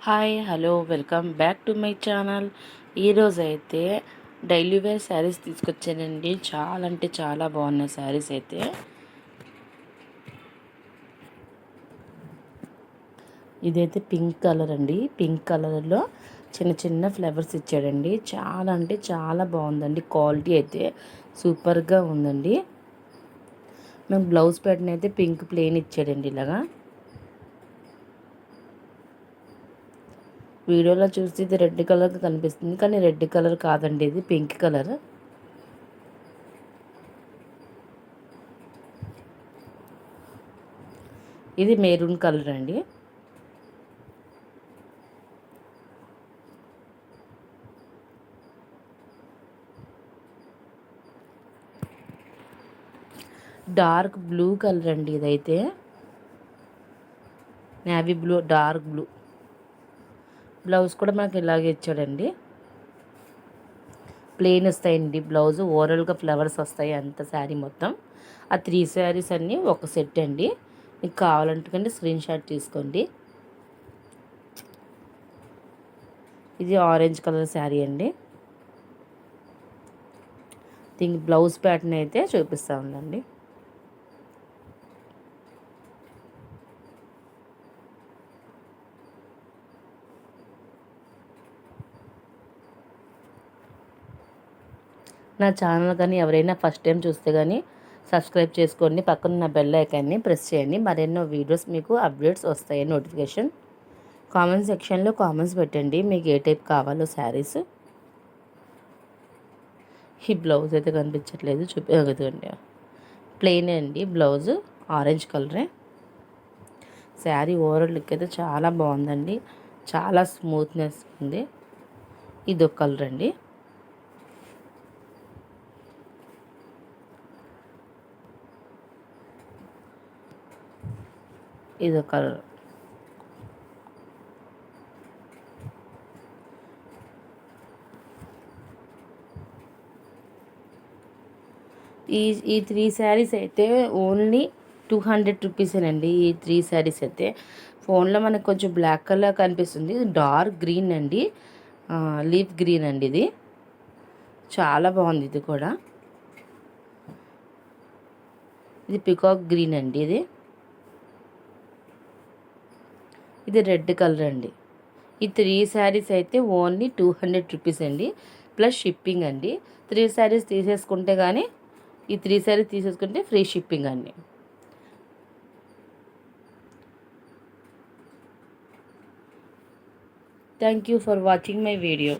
Hi hello welcome back to my channel. ఈరోజు అయితే daily wear saris తీసుకొచ్చానండి. చాలా అంటే చాలా బాగున్నాయి శారీస్ అయితే. ఇదైతే పింక్ కలర్ అండి. పింక్ కలర్లో చిన్న చిన్న ఫ్లవర్స్ ఇచ్చాడండి. చాలా అంటే చాలా బాగుందండి. క్వాలిటీ అయితే సూపర్గా ఉందండి. మేము బ్లౌజ్ ప్యాటర్న్ అయితే పింక్ ప్లెయిన్ ఇచ్చాడండి. ఇలాగా వీడియోలో చూస్తే ఇది రెడ్ కలర్ కనిపిస్తుంది, కానీ రెడ్ కలర్ కాదండి, ఇది పింక్ కలర్. ఇది మెరూన్ కలర్ అండి. డార్క్ బ్లూ కలర్ అండి. ఇదైతే navy blue, dark blue. Blouse కూడా మనకి ఇలాగే ఇచ్చాడండి. ప్లెయిన్ వస్తాయండి బ్లౌజ్, ఓవరాల్గా ఫ్లవర్స్ వస్తాయి అంత శారీ మొత్తం. ఆ 3 శారీస్ అన్నీ ఒక సెట్ అండి. మీకు కావాలంటే స్క్రీన్ షాట్ తీసుకోండి. ఇది ఆరెంజ్ కలర్ శారీ అండి. దీనికి బ్లౌజ్ ప్యాటర్న్ అయితే చూపిస్తూ ఉందండి. నా ఛానల్ కానీ ఎవరైనా ఫస్ట్ టైం చూస్తే కానీ సబ్స్క్రైబ్ చేసుకోండి. పక్కన ఉన్న బెల్ ఐకాన్ని ప్రెస్ చేయండి. మరెన్నో వీడియోస్ మీకు అప్డేట్స్ వస్తాయి నోటిఫికేషన్. కామెంట్ సెక్షన్లో కామెంట్స్ పెట్టండి మీకు ఏ టైప్ కావాలో శారీస్. ఈ బ్లౌజ్ అయితే కనిపించట్లేదు, చూపించగలండి. ప్లెయిన్ అండి బ్లౌజ్, ఆరెంజ్ కలరే. శారీ ఓవరాల్ లుక్ అయితే చాలా బాగుందండి. చాలా స్మూత్నెస్ ఉంది. ఇది ఒక కలర్ అండి. ఇది ఒక కలర్. ఈ 3 శారీస్ అయితే ఓన్లీ 200 రూపీసేనండి. ఈ 3 శారీస్ అయితే ఫోన్లో మనకు కొంచెం బ్లాక్ కలర్ కనిపిస్తుంది. ఇది డార్క్ గ్రీన్ అండి, లీఫ్ గ్రీన్ అండి. ఇది చాలా బాగుంది. ఇది కూడా ఇది పికాక్ గ్రీన్ అండి. ఇది రెడ్ కలర్ అండి. ఈ 3 శారీస్ అయితే ఓన్లీ 200 రూపీస్ అండి, ప్లస్ షిప్పింగ్ అండి. 3 శారీస్ తీసేసుకుంటే కానీ, ఈ 3 శారీస్ తీసేసుకుంటే ఫ్రీ షిప్పింగ్ అండి. Thank you for watching my video.